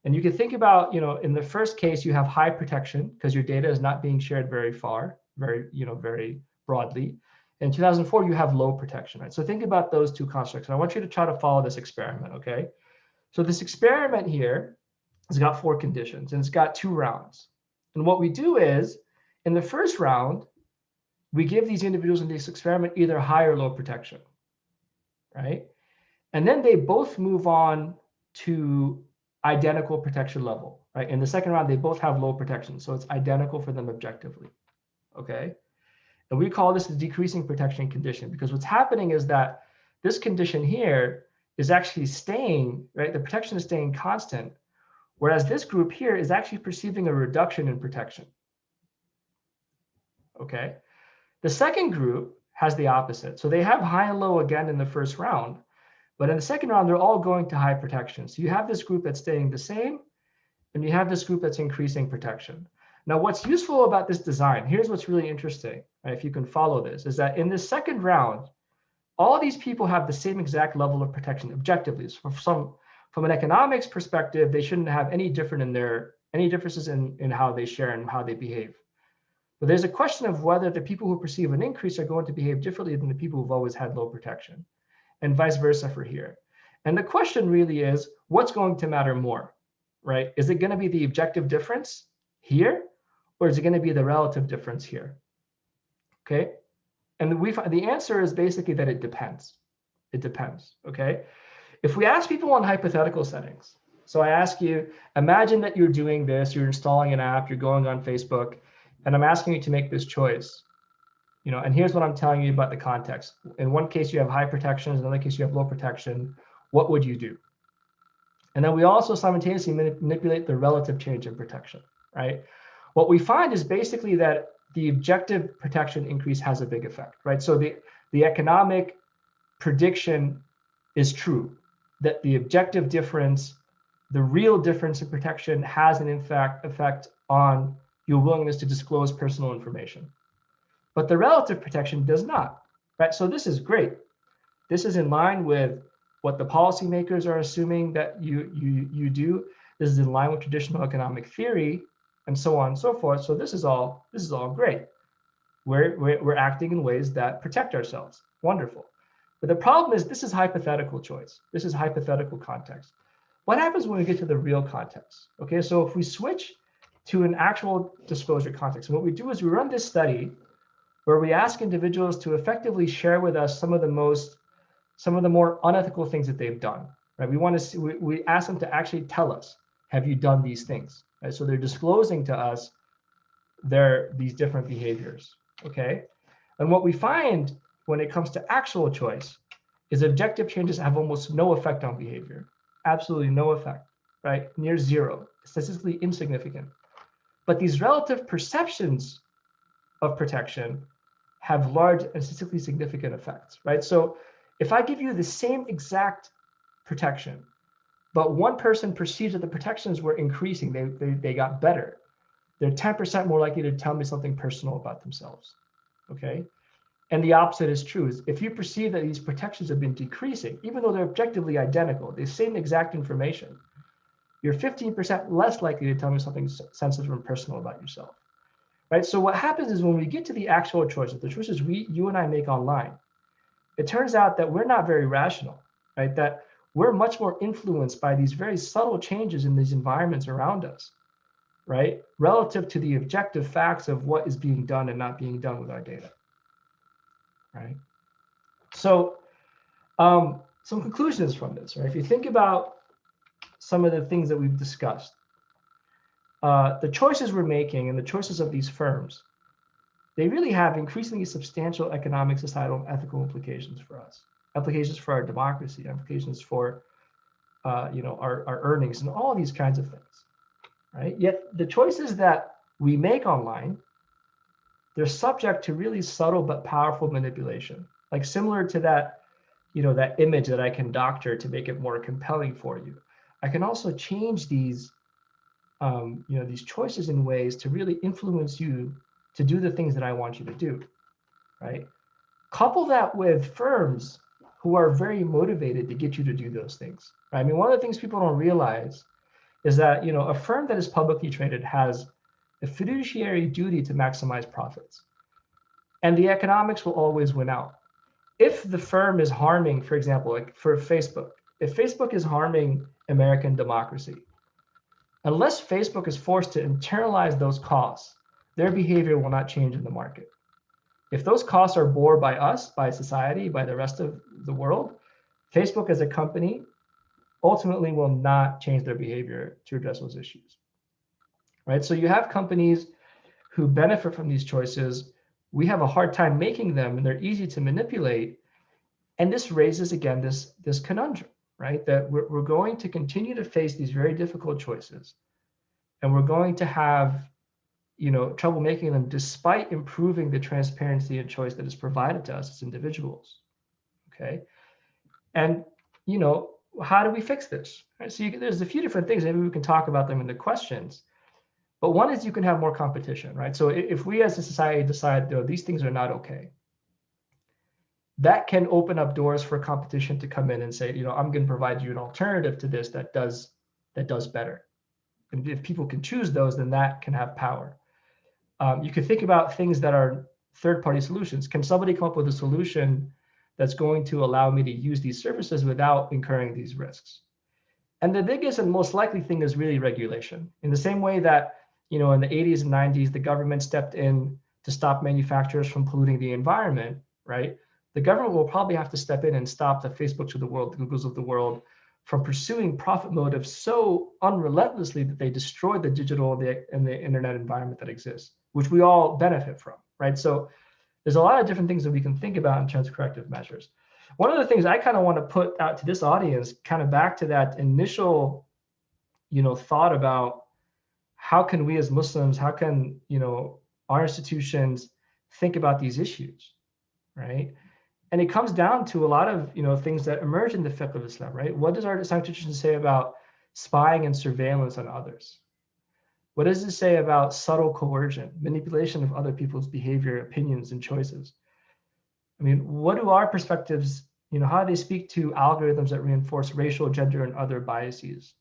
And you can think about, in the first case, you have high protection because your data is not being shared very far, very broadly. In 2004, you have low protection, right? So think about those two constructs. And I want you to try to follow this experiment, okay? So this experiment here has got 4 conditions, and it's got 2 rounds. And what we do is, in the first round, we give these individuals in this experiment either high or low protection, right? And then they both move on to identical protection level, right? In the second round, they both have low protection, so it's identical for them objectively, okay? And we call this the decreasing protection condition, because what's happening is that this condition here is actually staying, right? The protection is staying constant, whereas this group here is actually perceiving a reduction in protection, okay? The second group has the opposite. So they have high and low again in the first round, but in the second round, they're all going to high protection. So you have this group that's staying the same, and you have this group that's increasing protection. Now, what's useful about this design, here's what's really interesting, right, if you can follow this, is that in this second round, all these people have the same exact level of protection objectively. So from an economics perspective, they shouldn't have any differences in how they share and how they behave. But there's a question of whether the people who perceive an increase are going to behave differently than the people who've always had low protection, and vice versa for here. And the question really is, what's going to matter more, right? Is it going to be the objective difference here, or is it going to be the relative difference here? Okay. And the answer is basically that it depends. It depends, okay? If we ask people on hypothetical settings, so I ask you, imagine that you're doing this, you're installing an app, you're going on Facebook, and I'm asking you to make this choice, and here's what I'm telling you about the context. In one case, you have high protection, in another case, you have low protection. What would you do? And then we also simultaneously manipulate the relative change in protection, right? What we find is basically that the objective protection increase has a big effect, right? So the economic prediction is true, that the objective difference, the real difference in protection has an effect on your willingness to disclose personal information. But the relative protection does not, right? So this is great. This is in line with what the policymakers are assuming that you do. This is in line with traditional economic theory, and so on and so forth. So this is all great. We're acting in ways that protect ourselves. Wonderful. But the problem is this is hypothetical choice. This is hypothetical context. What happens when we get to the real context? Okay, so if we switch to an actual disclosure context, what we do is we run this study where we ask individuals to effectively share with us some of the more unethical things that they've done. Right? We ask them to actually tell us, have you done these things? Right? So they're disclosing to us these different behaviors. Okay, and what we find when it comes to actual choice is objective changes have almost no effect on behavior. Absolutely no effect, right? Near zero, statistically insignificant. But these relative perceptions of protection have large and statistically significant effects, right? So if I give you the same exact protection, but one person perceives that the protections were increasing, they got better, they're 10% more likely to tell me something personal about themselves, okay? And the opposite is true. If you perceive that these protections have been decreasing, even though they're objectively identical, the same exact information, you're 15% less likely to tell me something sensitive and personal about yourself, right? So what happens is when we get to the actual choices, the choices you and I make online, it turns out that we're not very rational, right? That we're much more influenced by these very subtle changes in these environments around us, right? Relative to the objective facts of what is being done and not being done with our data. Right. So some conclusions from this, right? If you think about some of the things that we've discussed, the choices we're making and the choices of these firms, they really have increasingly substantial economic, societal, and ethical implications for us, implications for our democracy, implications for our earnings and all these kinds of things, right? Yet the choices that we make online, they're subject to really subtle but powerful manipulation, like similar to that, that image that I can doctor to make it more compelling for you. I can also change these choices in ways to really influence you to do the things that I want you to do, right? Couple that with firms who are very motivated to get you to do those things, right? I mean, one of the things people don't realize is that, a firm that is publicly traded has a fiduciary duty to maximize profits. And the economics will always win out. If the firm is harming, for example, like for Facebook, if Facebook is harming American democracy, unless Facebook is forced to internalize those costs, their behavior will not change in the market. If those costs are borne by us, by society, by the rest of the world, Facebook as a company ultimately will not change their behavior to address those issues. Right? So you have companies who benefit from these choices. We have a hard time making them, and they're easy to manipulate. And this raises, again, this conundrum, right? That we're going to continue to face these very difficult choices, and we're going to have, trouble making them despite improving the transparency and choice that is provided to us as individuals, okay? And, how do we fix this? Right? So there's a few different things. Maybe we can talk about them in the questions. But one is you can have more competition, right? So if we as a society decide, these things are not okay, that can open up doors for competition to come in and say, I'm going to provide you an alternative to this that does better. And if people can choose those, then that can have power. You could think about things that are third-party solutions. Can somebody come up with a solution that's going to allow me to use these services without incurring these risks? And the biggest and most likely thing is really regulation. In the same way that, in the 80s and 90s, the government stepped in to stop manufacturers from polluting the environment, right? The government will probably have to step in and stop the Facebooks of the world, the Googles of the world, from pursuing profit motives so unrelentlessly that they destroy the digital and the internet environment that exists, which we all benefit from, right? So there's a lot of different things that we can think about in terms of corrective measures. One of the things I kind of want to put out to this audience, kind of back to that initial, thought about how can we as Muslims, how can, our institutions think about these issues, right? And it comes down to a lot of things that emerge in the fiqh of Islam, right? What does our Islamic tradition say about spying and surveillance on others? What does it say about subtle coercion, manipulation of other people's behavior, opinions, and choices? I mean, what do our perspectives, how do they speak to algorithms that reinforce racial, gender, and other biases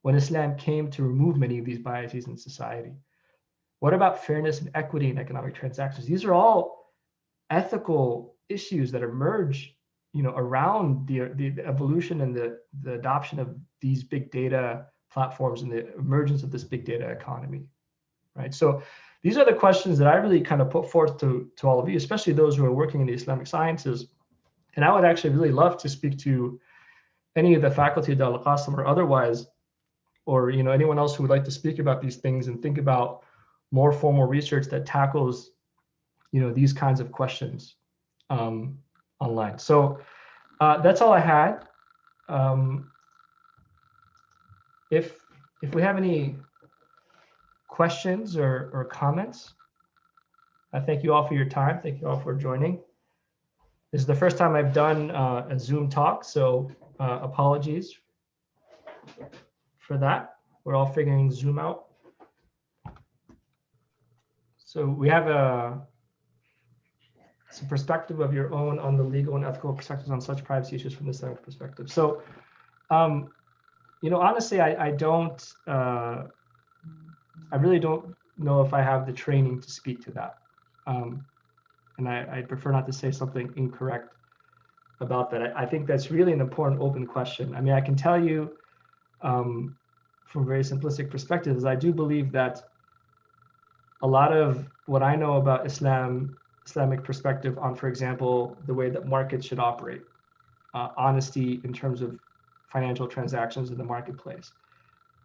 when Islam came to remove many of these biases in society? What about fairness and equity in economic transactions? These are all ethical issues that emerge, around the evolution and the adoption of these big data platforms and the emergence of this big data economy, right? So these are the questions that I really kind of put forth to all of you, especially those who are working in the Islamic sciences. And I would actually really love to speak to any of the faculty at Al-Qasim or otherwise, or anyone else who would like to speak about these things and think about more formal research that tackles these kinds of questions online. So that's all I had. If we have any questions or comments, I thank you all for your time. Thank you all for joining. This is the first time I've done a Zoom talk, so apologies for that. We're all figuring Zoom out. So we have some perspective of your own on the legal and ethical perspectives on such privacy issues from the Islamic perspective. So, honestly, I don't, I really don't know if I have the training to speak to that. And I prefer not to say something incorrect about that. I think that's really an important open question. I mean, I can tell you from a very simplistic perspective is I do believe that a lot of what I know about Islamic perspective on, for example, the way that markets should operate, honesty in terms of financial transactions in the marketplace.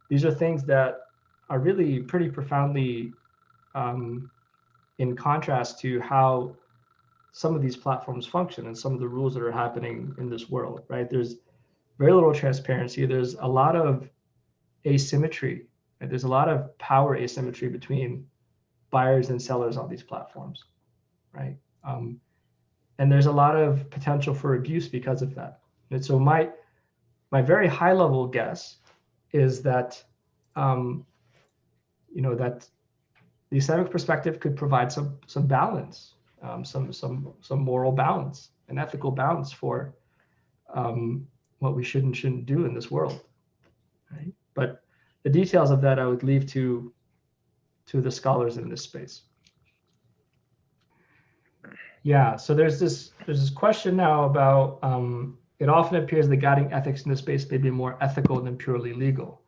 These are things that are really pretty profoundly in contrast to how some of these platforms function and some of the rules that are happening in this world, right? There's very little transparency. There's a lot of asymmetry. Right? There's a lot of power asymmetry between buyers and sellers on these platforms, right? And there's a lot of potential for abuse because of that. And so my very high level guess is that, that the Islamic perspective could provide some balance, some moral balance and ethical balance for what we should and shouldn't do in this world, right? But the details of that I would leave to the scholars in this space. Yeah, so there's this question now about it often appears that guiding ethics in this space may be more ethical than purely legal.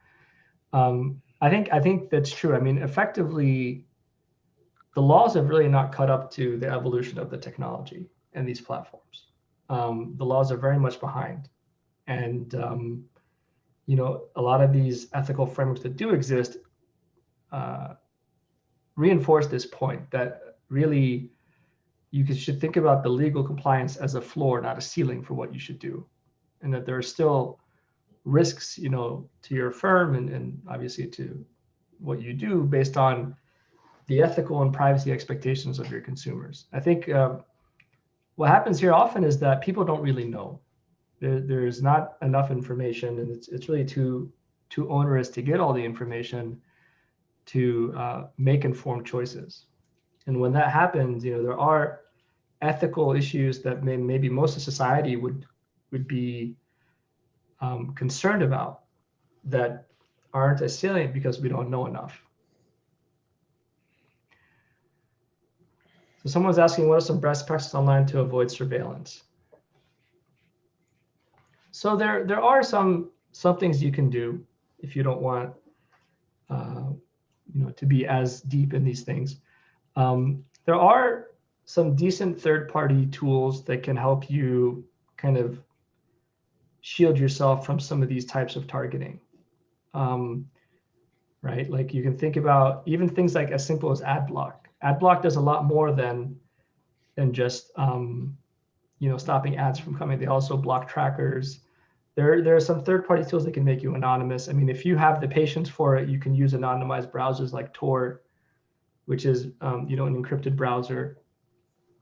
I think that's true. I mean, effectively, the laws have really not caught up to the evolution of the technology and these platforms. The laws are very much behind, and a lot of these ethical frameworks that do exist reinforce this point that really should think about the legal compliance as a floor, not a ceiling for what you should do, and that there are still risks, to your firm and obviously to what you do based on the ethical and privacy expectations of your consumers. I think what happens here often is that people don't really know. There's not enough information, and it's really too onerous to get all the information to make informed choices. And when that happens, there are ethical issues that maybe most of society would be concerned about that aren't as salient because we don't know enough. So someone's asking, what are some best practices online to avoid surveillance? So there are some things you can do if you don't want to be as deep in these things. There are some decent third-party tools that can help you kind of shield yourself from some of these types of targeting, right? Like you can think about even things like as simple as ad block. Ad block does a lot more than just stopping ads from coming. They also block trackers. There are some third-party tools that can make you anonymous. I mean, if you have the patience for it, you can use anonymized browsers like Tor, which is an encrypted browser.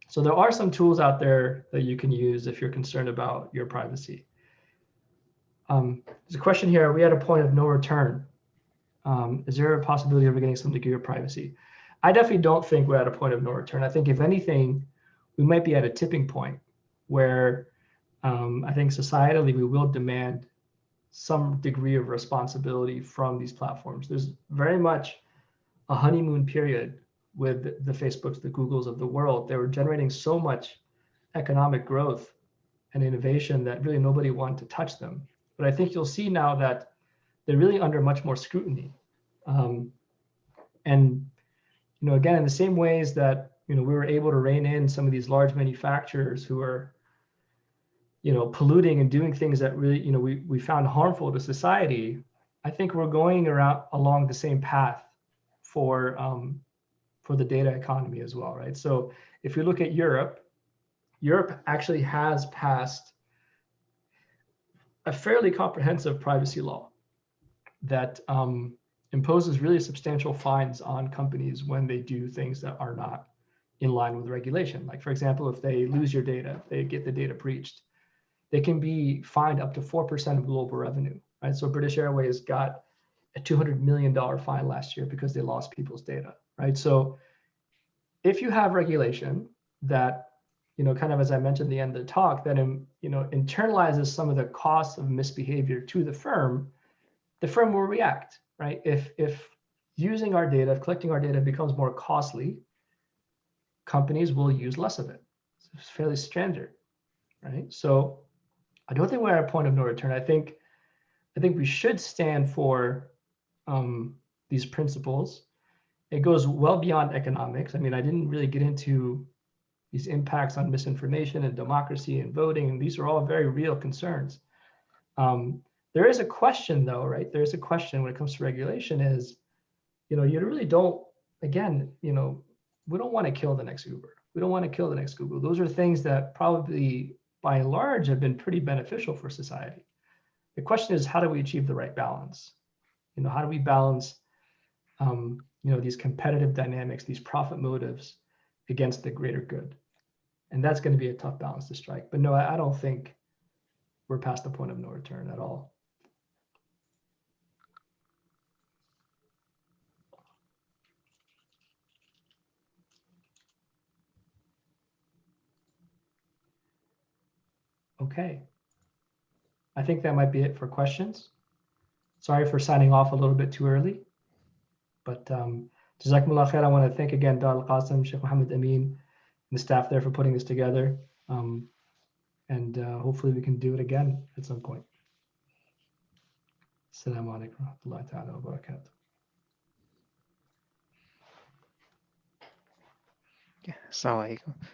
So there are some tools out there that you can use if you're concerned about your privacy. There's a question here. Are we at a point of no return? Is there a possibility of getting some degree of privacy? I definitely don't think we're at a point of no return. I think if anything, we might be at a tipping point where I think societally we will demand some degree of responsibility from these platforms. There's very much a honeymoon period with the Facebooks, the Googles of the world. They were generating so much economic growth and innovation that really nobody wanted to touch them. But I think you'll see now that they're really under much more scrutiny. And again, in the same ways that we were able to rein in some of these large manufacturers who are polluting and doing things that really we found harmful to society, I think we're going along the same path for the data economy as well, right? So if you look at Europe actually has passed a fairly comprehensive privacy law that imposes really substantial fines on companies when they do things that are not in line with regulation. Like, for example, if they lose your data, they get the data breached, they can be fined up to 4% of global revenue, right? So British Airways got a $200 million fine last year because they lost people's data, right? So if you have regulation that, kind of as I mentioned at the end of the talk, that internalizes some of the costs of misbehavior to the firm will react, right? If using our data, if collecting our data becomes more costly, companies will use less of it. It's fairly standard, right? So I don't think we're at a point of no return. I think we should stand for these principles. It goes well beyond economics. I mean, I didn't really get into these impacts on misinformation and democracy and voting, and these are all very real concerns. There is a question, though, right? There's a question when it comes to regulation is, you really don't, again, we don't want to kill the next Uber. We don't want to kill the next Google. Those are things that probably, by and large, have been pretty beneficial for society. The question is, how do we achieve the right balance? How do we balance, these competitive dynamics, these profit motives against the greater good? And that's going to be a tough balance to strike. But no, I don't think we're past the point of no return at all. Okay. I think that might be it for questions. Sorry for signing off a little bit too early, but Jazakumullah khair. I want to thank again Dar al-Qasim, Sheikh Mohammed Amin, and the staff there for putting this together. And hopefully we can do it again at some point. Assalamu alaikum wa rahmatullahi ta'ala wa barakatuh. Assalamu alaikum.